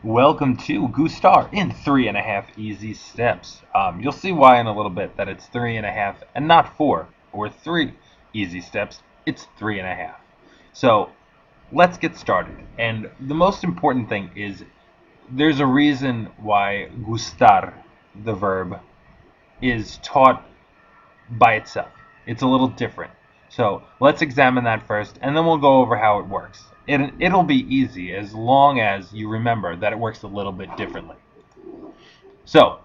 Welcome to Gustar in 3.5 easy steps. You'll see why in a little bit that it's 3.5 and not 4 or 3 easy steps. It's 3.5. So let's get started. And the most important thing is there's a reason why gustar, the verb, is taught by itself. It's a little different. So let's examine that first, and then we'll go over how it works. It'll be easy as long as you remember that it works a little bit differently. So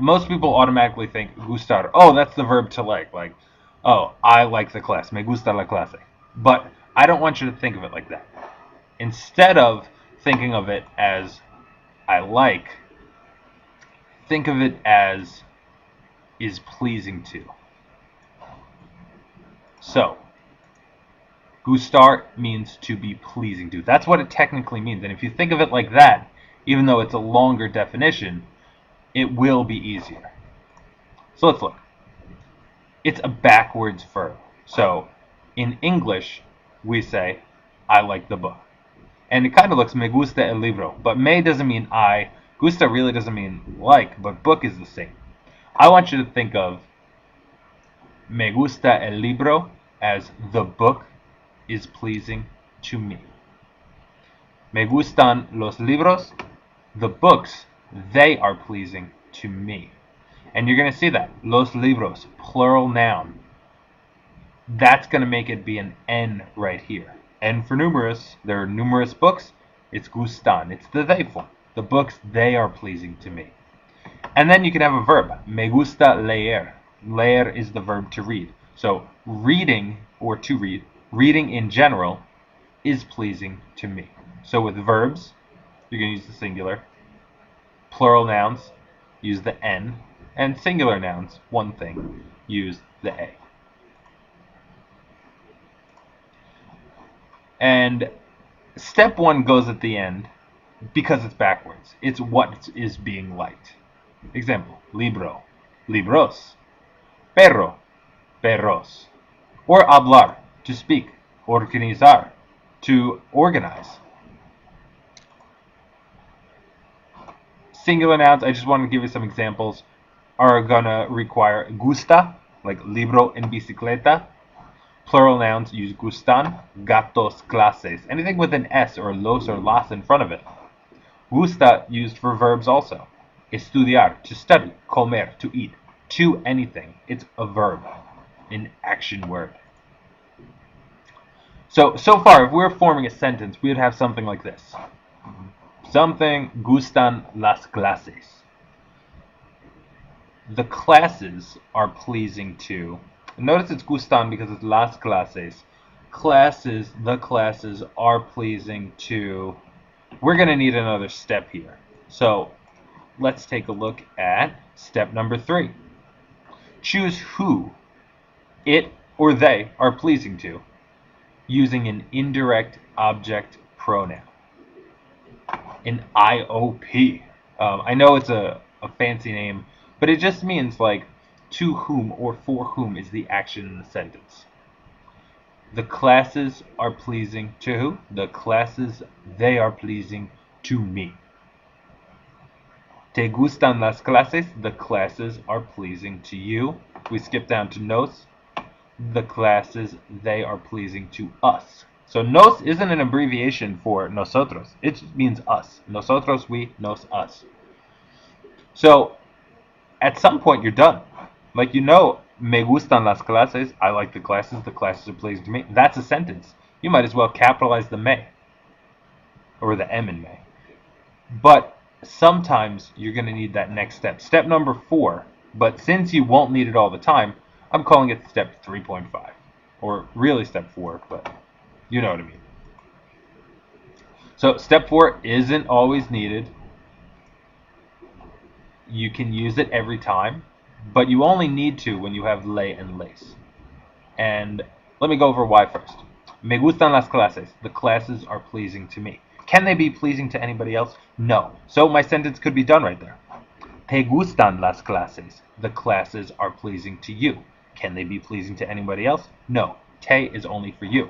most people automatically think gustar. Oh, that's the verb to like. Like, oh, I like the class. Me gusta la clase. But I don't want you to think of it like that. Instead of thinking of it as I like, think of it as is pleasing to. So, gustar means to be pleasing to. That's what it technically means. And if you think of it like that, even though it's a longer definition, it will be easier. So let's look. It's a backwards verb. So in English, we say, I like the book. And it kind of looks me gusta el libro. But me doesn't mean I. Gusta really doesn't mean like, but book is the same. I want you to think of me gusta el libro as the book is pleasing to me. Me gustan los libros, the books, they are pleasing to me. And you're going to see that. Los libros, plural noun. That's going to make it be an N right here. N for numerous. There are numerous books. It's gustan. It's the they form. The books, they are pleasing to me. And then you can have a verb. Me gusta leer. Leer is the verb to read. So reading, or to read, reading in general is pleasing to me. So with verbs, you're going to use the singular. Plural nouns, use the N. And singular nouns, one thing, use the A. And step one goes at the end because it's backwards. It's what is being liked. Example, libro, libros. Perro, perros. Or hablar, to speak. Organizar, to organize. Singular nouns, I just want to give you some examples, are going to require gusta, like libro en bicicleta. Plural nouns use gustan, gatos, clases. Anything with an S or los or las in front of it. Gusta used for verbs also. Estudiar, to study. Comer, to eat. To anything. It's a verb, an action word. So far, if we were forming a sentence, we would have something like this. Something gustan las clases. The classes are pleasing to. Notice it's gustan because it's las clases. Classes, the classes are pleasing to. We're going to need another step here. So let's take a look at step number 3. Choose who it or they are pleasing to using an indirect object pronoun. An IOP. I know it's a fancy name, but it just means like to whom or for whom is the action in the sentence. The classes are pleasing to who? The classes, they are pleasing to me. Te gustan las clases? The classes are pleasing to you. We skip down to nos. The classes, they are pleasing to us. So nos isn't an abbreviation for nosotros. It just means us. Nosotros, we, nos, us. So at some point you're done. Like, you know, me gustan las clases. I like the classes are pleasing to me. That's a sentence. You might as well capitalize the me. Or the M in me. But sometimes you're going to need that next step. Step number 4. But since you won't need it all the time, I'm calling it step 3.5. Or really step 4, but you know what I mean. So step 4 isn't always needed. You can use it every time, but you only need to when you have le and les. And let me go over why first. Me gustan las clases. The classes are pleasing to me. Can they be pleasing to anybody else? No. So my sentence could be done right there. Te gustan las clases. The classes are pleasing to you. Can they be pleasing to anybody else? No. Te is only for you.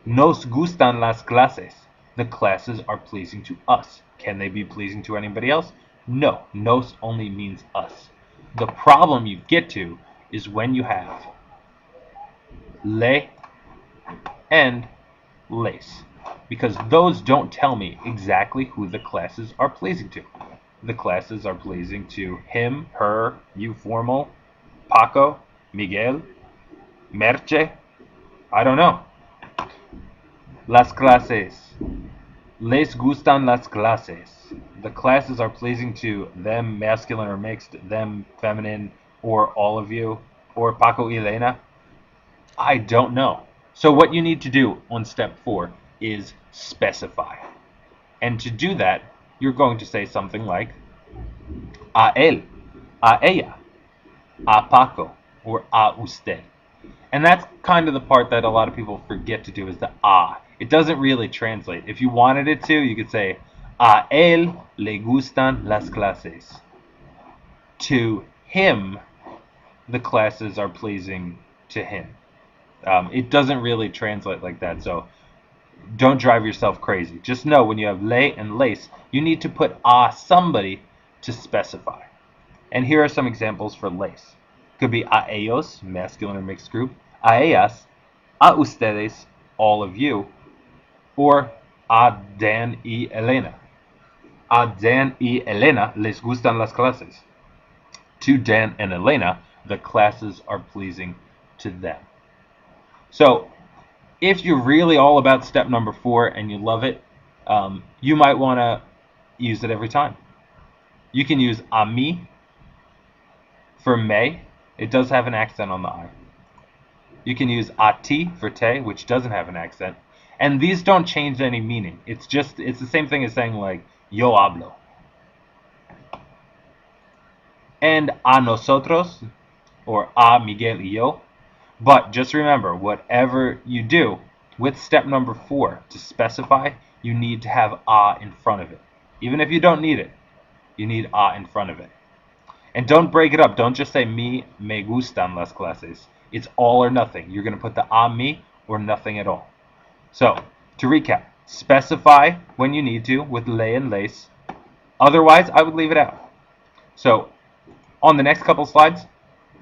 Nos gustan las clases. The classes are pleasing to us. Can they be pleasing to anybody else? No. Nos only means us. The problem you get to is when you have le and les, because those don't tell me exactly who the classes are pleasing to. The classes are pleasing to him, her, you formal, Paco, Miguel, Merche, I don't know. Las clases. Les gustan las clases. The classes are pleasing to them, masculine or mixed, them, feminine, or all of you, or Paco y Elena. I don't know. So what you need to do on step 4 is specify. And to do that, you're going to say something like a él, a ella, a Paco, or a usted. And that's kind of the part that a lot of people forget to do, is the a. It doesn't really translate. If you wanted it to, you could say a él le gustan las clases. To him, the classes are pleasing to him. It doesn't really translate like that, so don't drive yourself crazy. Just know when you have le and les, you need to put a somebody to specify. And here are some examples for les. Could be a ellos, masculine or mixed group, a ellas, a ustedes, all of you, or a Dan y Elena. A Dan y Elena les gustan las clases. To Dan and Elena, the classes are pleasing to them. So, if you're really all about step number 4 and you love it, you might want to use it every time. You can use a mí for me. It does have an accent on the I. You can use a ti for te, which doesn't have an accent. And these don't change any meaning. It's the same thing as saying like yo hablo. And a nosotros, or a Miguel y yo. But just remember, whatever you do with step number 4 to specify, you need to have a in front of it. Even if you don't need it, you need a in front of it. And don't break it up. Don't just say me gustan las clases. It's all or nothing. You're going to put the a mí or nothing at all. So, to recap, specify when you need to with le and les. Otherwise, I would leave it out. So, on the next couple slides,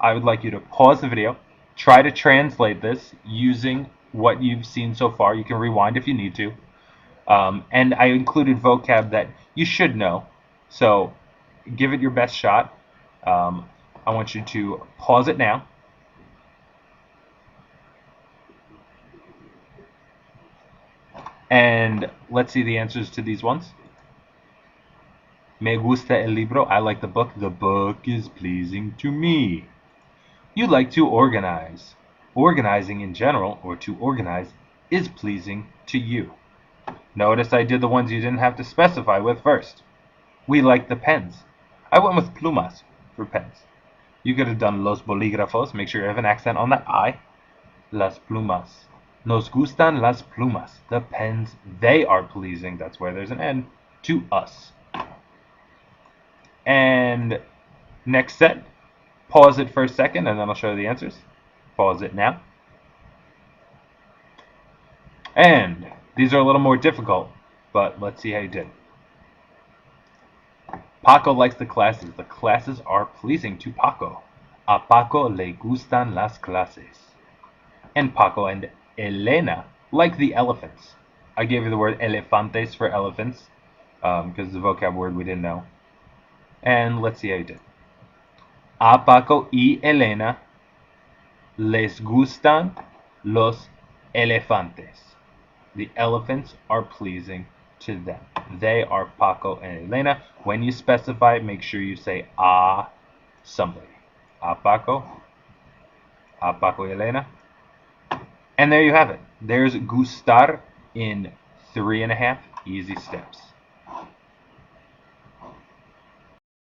I would like you to pause the video, try to translate this using what you've seen so far. You can rewind if you need to. And I included vocab that you should know. So, give it your best shot. I want you to pause it now. And let's see the answers to these ones. Me gusta el libro. I like the book. The book is pleasing to me. You like to organize. Organizing in general, or to organize, is pleasing to you. Notice I did the ones you didn't have to specify with first. We like the pens. I went with plumas for pens. You could have done los bolígrafos. Make sure you have an accent on that I. Las plumas. Nos gustan las plumas. The pens, they are pleasing. That's where there's an N. To us. And next set. Pause it for a second and then I'll show you the answers. Pause it now. And these are a little more difficult, but let's see how you did. Paco likes the classes. The classes are pleasing to Paco. A Paco le gustan las clases. And Paco and Elena like the elephants. I gave you the word elefantes for elephants because it's a vocab word we didn't know. And let's see how you did. A Paco y Elena les gustan los elefantes. The elephants are pleasing to them. They are Paco and Elena. When you specify, make sure you say a somebody. A Paco y Elena. And there you have it. There's Gustar in 3.5 easy steps.